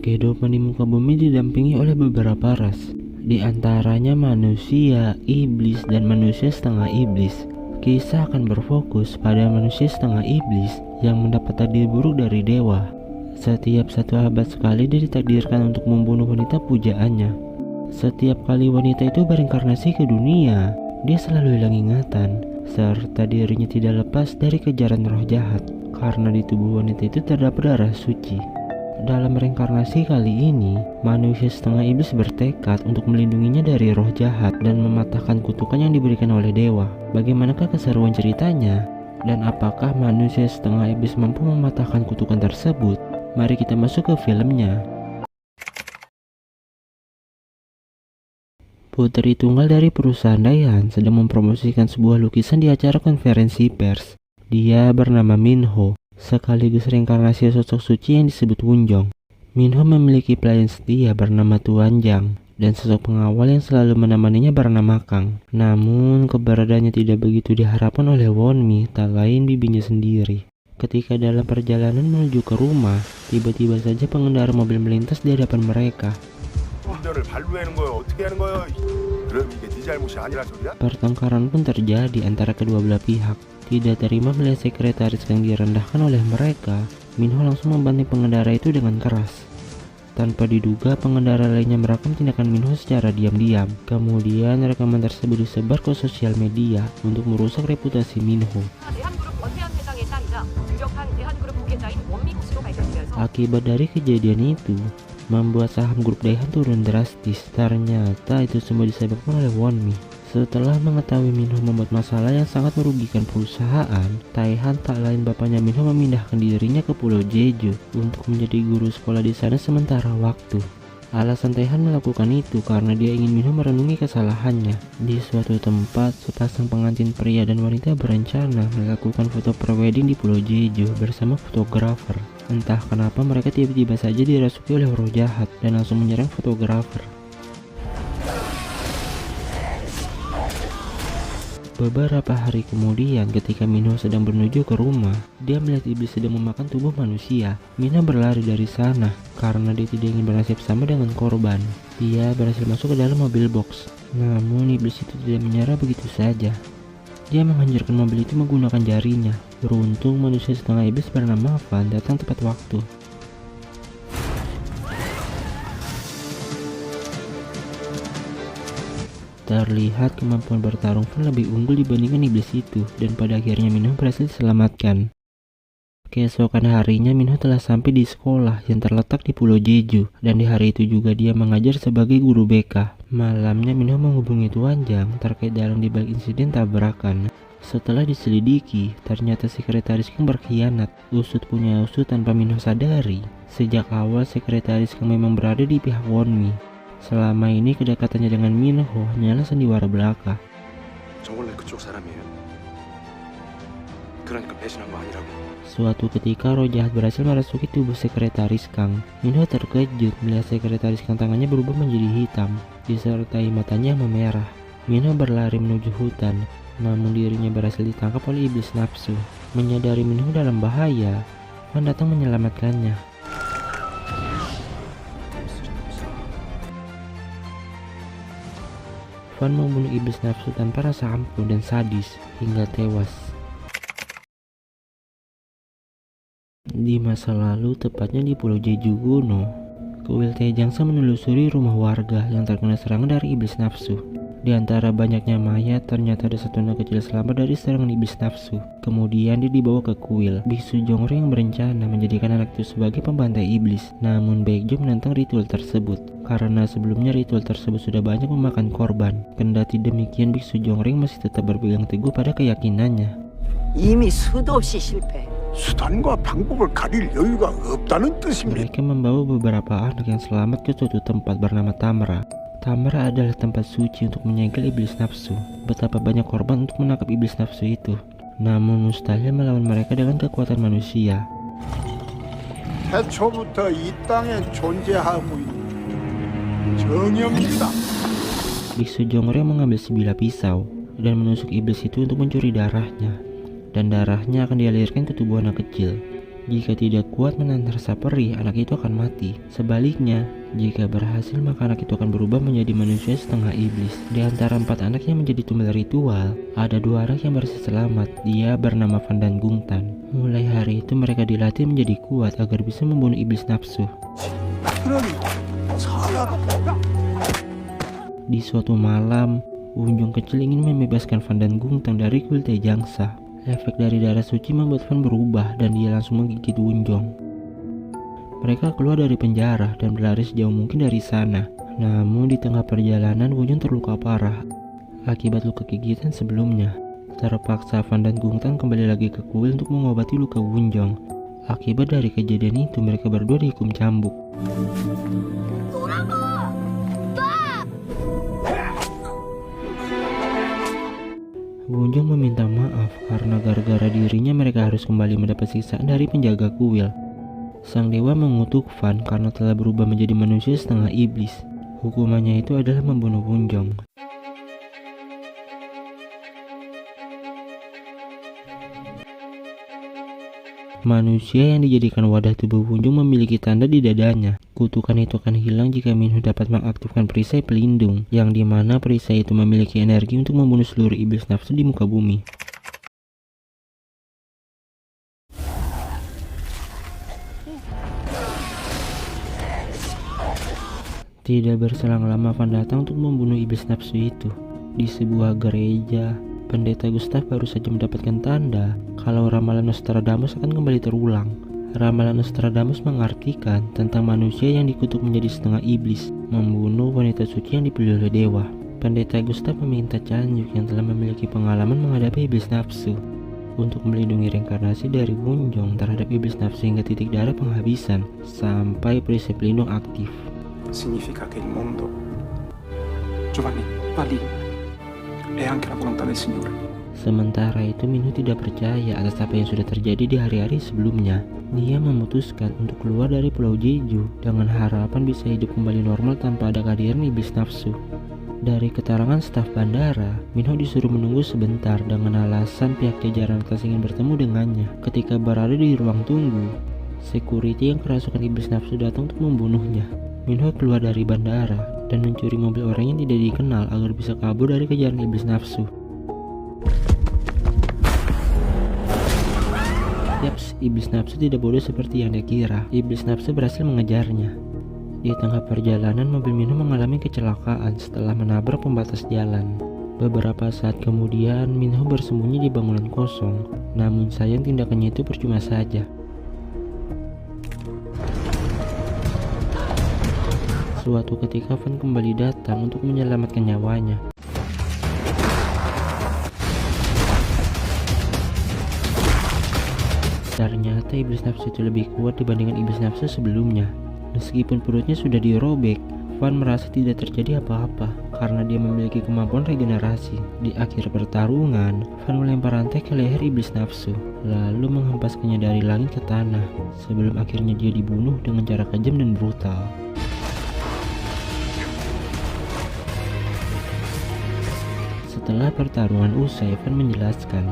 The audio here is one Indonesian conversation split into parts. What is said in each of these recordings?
Kehidupan di muka bumi didampingi oleh beberapa ras, di antaranya manusia, iblis, dan manusia setengah iblis. Kisah akan berfokus pada manusia setengah iblis yang mendapat takdir buruk dari dewa. Setiap satu abad sekali dia ditakdirkan untuk membunuh wanita pujaannya. Setiap kali wanita itu berinkarnasi ke dunia, dia selalu hilang ingatan, serta dirinya tidak lepas dari kejaran roh jahat, karena di tubuh wanita itu terdapat darah suci. Dalam reinkarnasi kali ini, manusia setengah iblis bertekad untuk melindunginya dari roh jahat dan mematahkan kutukan yang diberikan oleh dewa. Bagaimanakah keseruan ceritanya? Dan apakah manusia setengah iblis mampu mematahkan kutukan tersebut? Mari kita masuk ke filmnya. Putri tunggal dari perusahaan Daehan sedang mempromosikan sebuah lukisan di acara konferensi pers. Dia bernama Minho, sekaligus reinkarnasi sosok suci yang disebut Wunjong. Minho memiliki pelayan setia bernama Tuan Jang dan sosok pengawal yang selalu menemaninya bernama Kang. Namun keberadaannya tidak begitu diharapkan oleh Wonmi, tak lain bibinya sendiri. Ketika dalam perjalanan menuju ke rumah, tiba-tiba saja pengendara mobil melintas di hadapan mereka. Pertengkaran pun terjadi antara kedua belah pihak. Tidak terima melihat sekretaris yang direndahkan oleh mereka, Minho langsung membanting pengendara itu dengan keras. Tanpa diduga, pengendara lainnya merekam tindakan Minho secara diam-diam. Kemudian rekaman tersebut disebar ke sosial media untuk merusak reputasi Minho. Akibat dari kejadian itu, membuat saham grup Daehan turun drastis. Ternyata itu semua disebabkan oleh Wonmi. Setelah mengetahui Minho membuat masalah yang sangat merugikan perusahaan, Daehan tak lain bapaknya Minho memindahkan dirinya ke Pulau Jeju untuk menjadi guru sekolah di sana sementara waktu. Alasan Daehan melakukan itu karena dia ingin Minho merenungi kesalahannya. Di suatu tempat, sepasang pengantin pria dan wanita berencana melakukan foto prewedding di Pulau Jeju bersama fotografer. Entah kenapa mereka tiba-tiba saja dirasuki oleh roh jahat dan langsung menyerang fotografer. Beberapa hari kemudian, ketika Minho sedang menuju ke rumah, dia melihat iblis sedang memakan tubuh manusia. Minho berlari dari sana karena dia tidak ingin bernasib sama dengan korban. Dia berhasil masuk ke dalam mobil box, namun iblis itu tidak menyerah begitu saja. Dia menghancurkan mobil itu menggunakan jarinya. Beruntung manusia setengah iblis bernama Van datang tepat waktu. Terlihat kemampuan bertarung Van lebih unggul dibandingkan iblis itu, dan pada akhirnya Minho berhasil diselamatkan. Keesokan harinya Minho telah sampai di sekolah yang terletak di Pulau Jeju, dan di hari itu juga dia mengajar sebagai guru BK. Malamnya Minho menghubungi Tuan Jang terkait dalang dibalik insiden tabrakan. Setelah diselidiki, ternyata sekretaris Kang berkhianat. Usut punya usut tanpa Minho sadari. Sejak awal sekretaris Kang memang berada di pihak Wonmi. Selama ini kedekatannya dengan Minho hanyalah sandiwara belaka. Suatu ketika roh jahat berhasil merasuki tubuh sekretaris Kang. Minho terkejut melihat sekretaris Kang tangannya berubah menjadi hitam, disertai matanya yang memerah. Minho berlari menuju hutan, namun dirinya berhasil ditangkap oleh iblis nafsu. Menyadari Minho dalam bahaya, Van datang menyelamatkannya. Van membunuh iblis nafsu tanpa rasa ampun dan sadis hingga tewas. Di masa lalu, tepatnya di Pulau Jeju kuno, kuil Taejangsa menelusuri rumah warga yang terkena serangan dari iblis nafsu. Di antara banyaknya mayat, ternyata ada satu anak kecil selamat dari serangan iblis nafsu. Kemudian dia dibawa ke kuil. Biksu Jongre yang berencana menjadikan anak itu sebagai pembantai iblis. Namun Baekjo menentang ritual tersebut, karena sebelumnya ritual tersebut sudah banyak memakan korban. Kendati demikian, Biksu Jongre masih tetap berpegang teguh pada keyakinannya. 이미 수도 없이 실패. 수단과 방법을 가릴 여유가 없다는 뜻입니다. Mereka membawa beberapa anak yang selamat ke suatu tempat bernama Tamra. Tamra adalah tempat suci untuk menyegel iblis nafsu. Betapa banyak korban untuk menangkap iblis nafsu itu. Namun mustahil melawan mereka dengan kekuatan manusia. 태초부터 이 땅에 존재하고 있는 정형이다. Biksu Jongre mengambil sebilah pisau dan menusuk iblis itu untuk mencuri darahnya. Dan darahnya akan dialirkan ke tubuh anak kecil. Jika tidak kuat menahan rasa perih, anak itu akan mati. Sebaliknya, jika berhasil maka anak itu akan berubah menjadi manusia setengah iblis. Di antara 4 anak yang menjadi tumbal ritual, ada 2 anak yang berhasil selamat. Dia bernama Van dan Gungtan. Mulai hari itu mereka dilatih menjadi kuat agar bisa membunuh iblis nafsu. Di suatu malam, Wunjong kecil ingin membebaskan Van dan Gungtan dari kuil Tejangsa. Efek dari darah suci membuat Van berubah dan dia langsung menggigit Wunjong. Mereka keluar dari penjara dan berlari sejauh mungkin dari sana. Namun di tengah perjalanan Wunjong terluka parah akibat luka gigitan sebelumnya. Terpaksa Van dan Gungtan kembali lagi ke kuil untuk mengobati luka Wunjong. Akibat dari kejadian itu mereka berdua dihukum cambuk. Wunjong meminta maaf karena gara-gara dirinya mereka harus kembali mendapat siksaan dari penjaga kuil. Sang dewa mengutuk Van karena telah berubah menjadi manusia setengah iblis. Hukumannya itu adalah membunuh Wunjong. Manusia yang dijadikan wadah tubuh Wunjong memiliki tanda di dadanya. Kutukan itu akan hilang jika Minho dapat mengaktifkan perisai pelindung, yang dimana perisai itu memiliki energi untuk membunuh seluruh iblis nafsu di muka bumi. Tidak berselang lama Van datang untuk membunuh iblis nafsu itu. Di sebuah gereja, Pendeta Gustav baru saja mendapatkan tanda kalau ramalan Nostradamus akan kembali terulang. Ramalan Nostradamus mengartikan tentang manusia yang dikutuk menjadi setengah iblis, membunuh wanita suci yang dipilih oleh dewa. Pendeta Gustav meminta Chanjuk yang telah memiliki pengalaman menghadapi iblis nafsu untuk melindungi reinkarnasi dari Wunjong terhadap iblis nafsu hingga titik darah penghabisan sampai perisai pelindung aktif. Significa che il mondo, Giovanni, va lì. È anche la volontà del Signore. Sementara itu Minho tidak percaya atas apa yang sudah terjadi di hari-hari sebelumnya. Dia memutuskan untuk keluar dari Pulau Jeju dengan harapan bisa hidup kembali normal tanpa ada kehadiran iblis nafsu. Dari keterangan staf bandara, Minho disuruh menunggu sebentar dengan alasan pihak jajaran atas ingin bertemu dengannya. Ketika berada di ruang tunggu, security yang kerasukan iblis nafsu datang untuk membunuhnya. Minho keluar dari bandara dan mencuri mobil orang yang tidak dikenal agar bisa kabur dari kejaran iblis nafsu. Yaps, iblis nafsu tidak bodoh seperti yang dia kira. Iblis nafsu berhasil mengejarnya. Di tengah perjalanan, mobil Minho mengalami kecelakaan setelah menabrak pembatas jalan. Beberapa saat kemudian, Minho bersembunyi di bangunan kosong. Namun sayang tindakannya itu percuma saja. Suatu ketika Van kembali datang untuk menyelamatkan nyawanya. Ternyata iblis nafsu itu lebih kuat dibandingkan iblis nafsu sebelumnya. Meskipun perutnya sudah dirobek, Van merasa tidak terjadi apa-apa karena dia memiliki kemampuan regenerasi. Di akhir pertarungan, Van melempar rantai ke leher iblis nafsu, lalu menghempaskannya dari langit ke tanah, sebelum akhirnya dia dibunuh dengan cara kejam dan brutal. Setelah pertarungan usai, Van menjelaskan,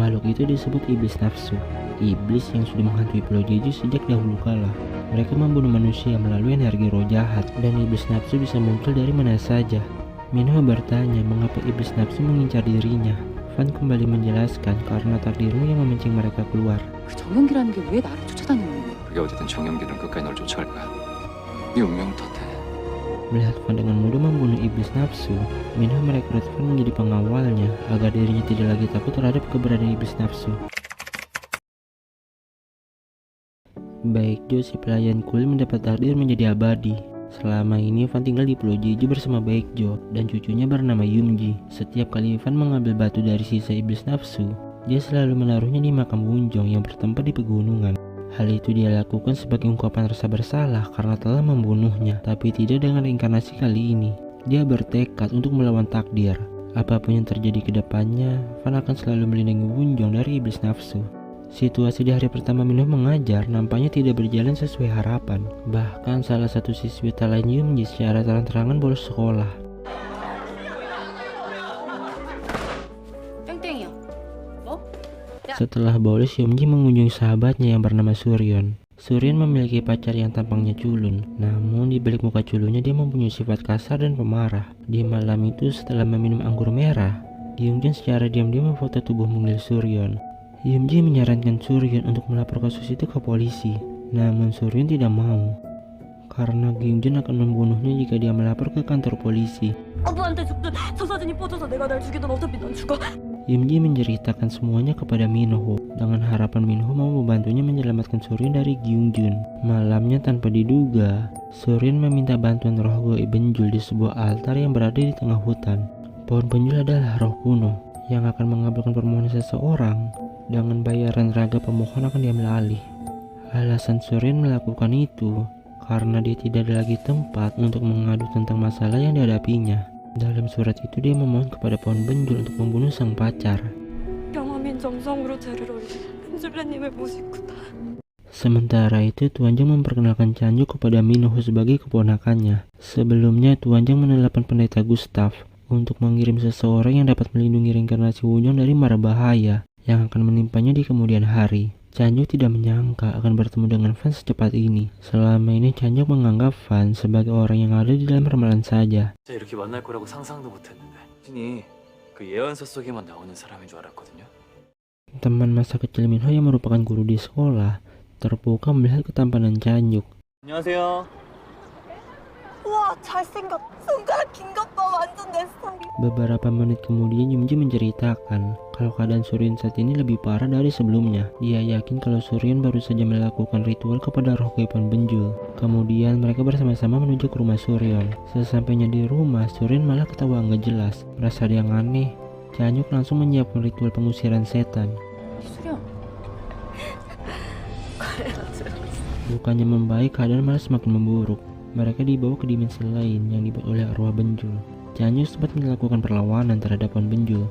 makhluk itu disebut iblis nafsu, iblis yang sudah menghantui Pulau Jeju sejak dahulu kala. Mereka membunuh manusia melalui energi roh jahat, dan iblis nafsu bisa muncul dari mana saja. Minho bertanya mengapa iblis nafsu mengincar dirinya. Van kembali menjelaskan karena takdirmu yang memancing mereka keluar. 그 정연기라는 게 왜 나를 쫓아다니는 거야? 그게 어쨌든 정연기는 끝까지 널 쫓아갈 거야. 네 운명 탓해. Melihat Van dengan mudah membunuh iblis nafsu, Minho merekrut Van menjadi pengawalnya agar dirinya tidak lagi takut terhadap keberadaan iblis nafsu. Baekjo, si pelayan kuil, mendapat takdir menjadi abadi. Selama ini Van tinggal di Pulau Jeju bersama Baekjo dan cucunya bernama Yumji. Setiap kali Van mengambil batu dari sisa iblis nafsu, dia selalu menaruhnya di makam Wunjong yang bertempat di pegunungan. Hal itu dia lakukan sebagai ungkapan rasa bersalah karena telah membunuhnya, tapi tidak dengan reinkarnasi kali ini. Dia bertekad untuk melawan takdir. Apapun yang terjadi ke depannya, Van akan selalu melindungi Wunjong dari iblis nafsu. Situasi di hari pertama Minho mengajar nampaknya tidak berjalan sesuai harapan. Bahkan salah satu siswi lain Yumji secara terang-terangan bolos sekolah. Setelah bolos, Hyunji mengunjungi sahabatnya yang bernama Suryeon. Suryeon memiliki pacar yang tampangnya culun, namun di balik muka culunnya dia mempunyai sifat kasar dan pemarah. Di malam itu setelah meminum anggur merah, Hyunjin secara diam-diam memfoto tubuh mungil Suryeon. Hyunji menyarankan Suryeon untuk melapor kasus itu ke polisi, namun Suryeon tidak mau karena Hyunjin akan membunuhnya jika dia melapor ke kantor polisi. 아부한테 죽든 저 사진이 뻗어서 내가 날 죽이든 어차피 넌 죽어. Hyunji menceritakan semuanya kepada Minho dengan harapan Minho mau membantunya menyelamatkan Suryeon dari Gyungjun. Malamnya tanpa diduga, Suryeon meminta bantuan roh goib Benjul di sebuah altar yang berada di tengah hutan. Pohon Benjul adalah roh kuno yang akan mengabulkan permohonan seseorang. Dengan bayaran raga pemohon akan diambil alih. Alasan Suryeon melakukan itu karena dia tidak ada lagi tempat untuk mengadu tentang masalah yang dihadapinya. Dalam surat itu dia memohon kepada pohon Benjul untuk membunuh sang pacar. 영화민 정성으로 죄를 올린 벤줄레님을 모시구나. Sementara itu Tuanjang memperkenalkan Chanjuk kepada Minho sebagai keponakannya. Sebelumnya Tuanjang menelpon pendeta Gustav untuk mengirim seseorang yang dapat melindungi reinkarnasi Wunjong dari mara bahaya yang akan menimpanya di kemudian hari. Chanjuk tidak menyangka akan bertemu dengan Van secepat ini. Selama ini Chanjuk menganggap Van sebagai orang yang ada di dalam ramalan saja. 이렇게 만날 거라고 상상도 못했는데 신이 그 예언서 속에만 나오는 사람인 줄 알았거든요. Teman masa kecil Minho yang merupakan guru di sekolah terpukau melihat ketampanan Chanjuk. 안녕하세요. 우와 잘생겼. 손가락 긴 것 봐 완전 내 스타일. Beberapa menit kemudian Yumji menceritakan kalau keadaan Suryeon saat ini lebih parah dari sebelumnya. Dia yakin kalau Suryeon baru saja melakukan ritual kepada roh goiban Benjul. Kemudian mereka bersama-sama menuju ke rumah Suryeon. Sesampainya di rumah, Suryeon malah ketawa nggak jelas. Merasa ada yang aneh, Chanjuk langsung menyiapkan ritual pengusiran setan. 수련. Bukannya membaik, keadaan malah semakin memburuk. Mereka dibawa ke dimensi lain yang dibuat oleh arwah Benjul. Chanjuk sempat melakukan perlawanan terhadap pohon Benjul,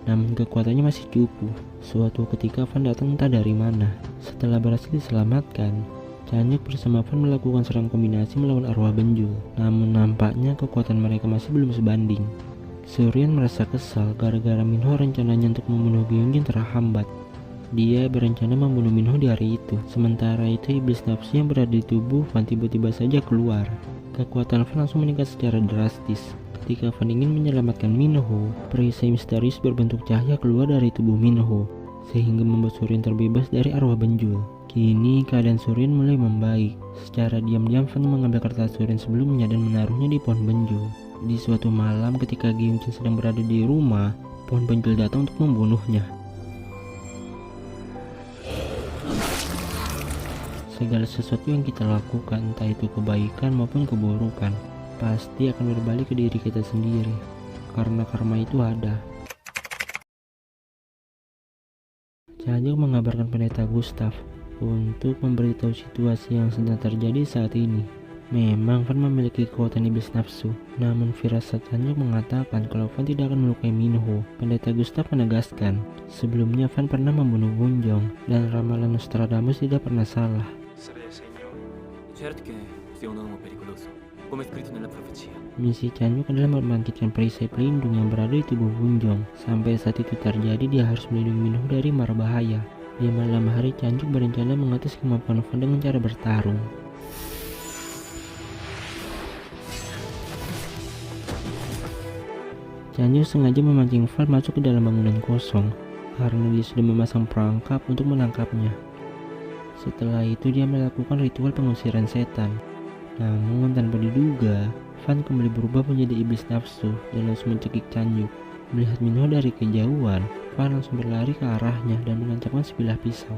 namun kekuatannya masih cupu. Suatu ketika Van datang entah dari mana. Setelah berhasil diselamatkan, Chanjuk bersama Van melakukan serang kombinasi melawan arwah Benjul. Namun nampaknya kekuatan mereka masih belum sebanding. Suryeon merasa kesal gara-gara Minho rencananya untuk membunuh Gyungjin terhambat. Dia berencana membunuh Minho di hari itu. Sementara itu iblis nafsu yang berada di tubuh Van tiba-tiba saja keluar. Kekuatan Van langsung meningkat secara drastis. Ketika Van ingin menyelamatkan Minho, perisai misterius berbentuk cahaya keluar dari tubuh Minho, sehingga membuat Suryeon terbebas dari arwah Benjul. Kini keadaan Suryeon mulai membaik. Secara diam-diam Van mengambil kertas Suryeon sebelumnya dan menaruhnya di pohon Benjul. Di suatu malam ketika Gyungjin sedang berada di rumah, pohon Benjul datang untuk membunuhnya. Segala sesuatu yang kita lakukan, entah itu kebaikan maupun keburukan, pasti akan berbalik ke diri kita sendiri, karena karma itu ada. Chanjuk mengabarkan pendeta Gustav untuk memberitahu situasi yang sedang terjadi saat ini. Memang Van memiliki kekuatan iblis nafsu, namun firasat Chanjuk mengatakan kalau Van tidak akan melukai Minho. Pendeta Gustav menegaskan, sebelumnya Van pernah membunuh Wunjong, dan ramalan Nostradamus tidak pernah salah. Misi Chanjuk adalah membangkitkan perisai pelindung yang berada di tubuh Wunjong. Sampai saat itu terjadi, dia harus melindungi Minho dari mara bahaya. Di malam hari, Chanjuk berencana mengatus kemampuan Van dengan cara bertarung. Chanjuk sengaja memancing Van masuk ke dalam bangunan kosong karena dia sudah memasang perangkap untuk menangkapnya. Setelah itu dia melakukan ritual pengusiran setan. Namun tanpa diduga, Van kembali berubah menjadi iblis nafsu dan langsung mencekik Chanjuk. Melihat Minho dari kejauhan, Van langsung berlari ke arahnya dan menancapkan sebilah pisau.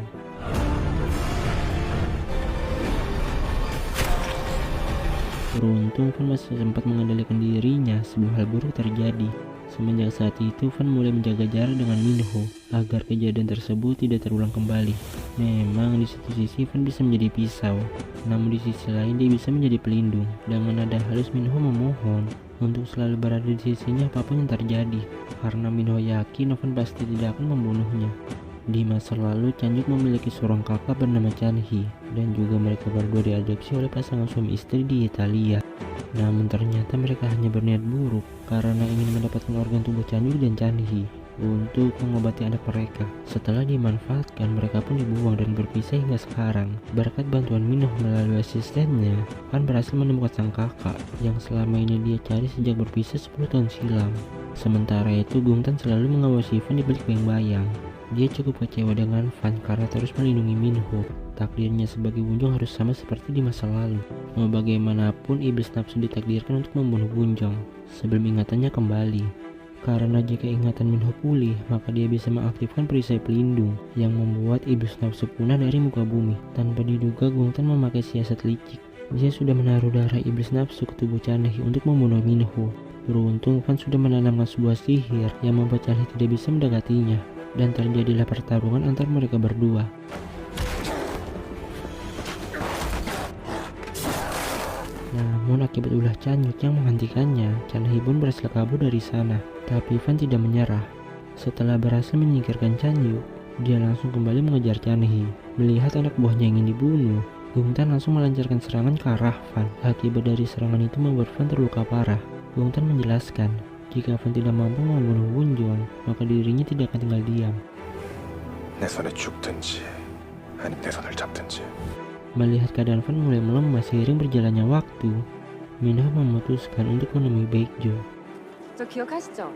Beruntung Van masih sempat mengendalikan dirinya sebelum hal buruk terjadi. Semenjak saat itu Van mulai menjaga jarak dengan Minho agar kejadian tersebut tidak terulang kembali. Memang di satu sisi Van bisa menjadi pisau, namun di sisi lain dia bisa menjadi pelindung. Dengan nada halus Minho memohon untuk selalu berada di sisinya apapun yang terjadi, karena Minho yakin Van pasti tidak akan membunuhnya. Di masa lalu Chanjuk memiliki seorang kakak bernama Chanhi, dan juga mereka berdua diadopsi oleh pasangan suami istri di Italia. Namun ternyata mereka hanya berniat buruk karena ingin mendapatkan organ tubuh Chanjuk dan Chanhi. untuk mengobati anak mereka. Setelah dimanfaatkan, mereka pun dibuang dan berpisah hingga sekarang. Berkat bantuan Minho melalui asistennya, Van berhasil menemukan sang kakak yang selama ini dia cari sejak berpisah 10 tahun silam. Sementara itu, Gungtan selalu mengawasi Van di balik bayang-bayang. Dia cukup kecewa dengan Van karena terus melindungi Minho. Takdirnya sebagai Wunjong harus sama seperti di masa lalu. Mau bagaimanapun, iblis nafsu ditakdirkan untuk membunuh Wunjong sebelum ingatannya kembali. Karena jika ingatan Minho pulih, maka dia bisa mengaktifkan perisai pelindung yang membuat iblis nafsu punah dari muka bumi. Tanpa diduga, Gungtan memakai siasat licik. Dia sudah menaruh darah iblis nafsu ke tubuh Chanhe untuk membunuh Minho. Beruntung Van sudah menanamkan sebuah sihir yang membuat Chanhe tidak bisa mendekatinya, dan terjadilah pertarungan antara mereka berdua. Namun akibat ulah Chanyut yang menghentikannya, Chanhe pun berhasil kabur dari sana. Tapi Van tidak menyerah. Setelah berhasil menyingkirkan Chanyut, dia langsung kembali mengejar Chanhe. Melihat anak buahnya ingin dibunuh, Gungtan langsung melancarkan serangan ke arah Van. Akibat dari serangan itu membuat Van terluka parah. Gungtan menjelaskan, jika Van tidak mampu membunuh Wunjong, maka dirinya tidak akan tinggal diam. 내 손에 죽든지 아니면 내 손을 잡든지. Melihat keadaan Van mulai melemah seiring berjalannya waktu, Minho memutuskan untuk menemui Baekjo. 저 기억하시죠?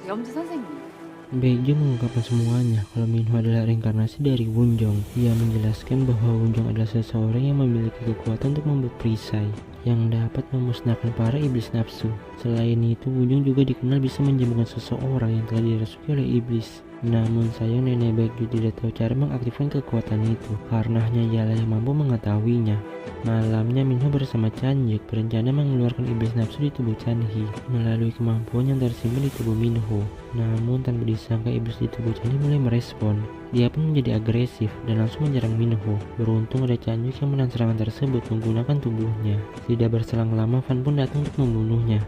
염주 선생님. Baekjo mengungkapkan semuanya kalau Minho adalah reinkarnasi dari Wunjong. Ia menjelaskan bahwa Wunjong adalah seseorang yang memiliki kekuatan untuk membuat perisai yang dapat memusnahkan para iblis nafsu. Selain itu, Wunjong juga dikenal bisa menyembuhkan seseorang yang telah dirasuki oleh iblis. Namun sayang nenek Baekjo tidak tahu cara mengaktifkan kekuatan itu, karena hanya ialah yang mampu mengetahuinya. Malamnya Minho bersama Chanyut berencana mengeluarkan iblis nafsu di tubuh Chanhe melalui kemampuan yang tersimpan di tubuh Minho. Namun tanpa disangka iblis di tubuh Chanhe mulai merespon. Dia pun menjadi agresif dan langsung menyerang Minho. Beruntung ada Chanyut yang menahan serangan tersebut menggunakan tubuhnya. Tidak berselang lama, Van pun datang untuk membunuhnya.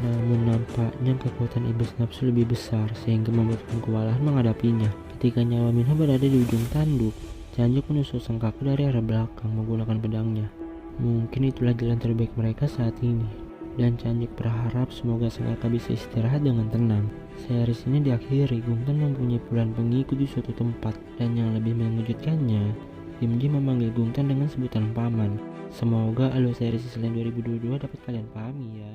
Namun nampaknya kekuatan iblis nafsu lebih besar sehingga membuat Van kewalahan menghadapinya. Ketika nyawa Minho berada di ujung tanduk, Chanyut menusuk sang kakak dari arah belakang menggunakan pedangnya. Mungkin itulah jalan terbaik mereka saat ini. Dan Chanyut berharap semoga sang kakak bisa istirahat dengan tenang. Series ini diakhiri, Gungtan mempunyai puluhan pengikut di suatu tempat. Dan yang lebih mengejutkannya, Imji memanggil Gungtan dengan sebutan paman. Semoga alur series selain 2022 dapat kalian pahami ya.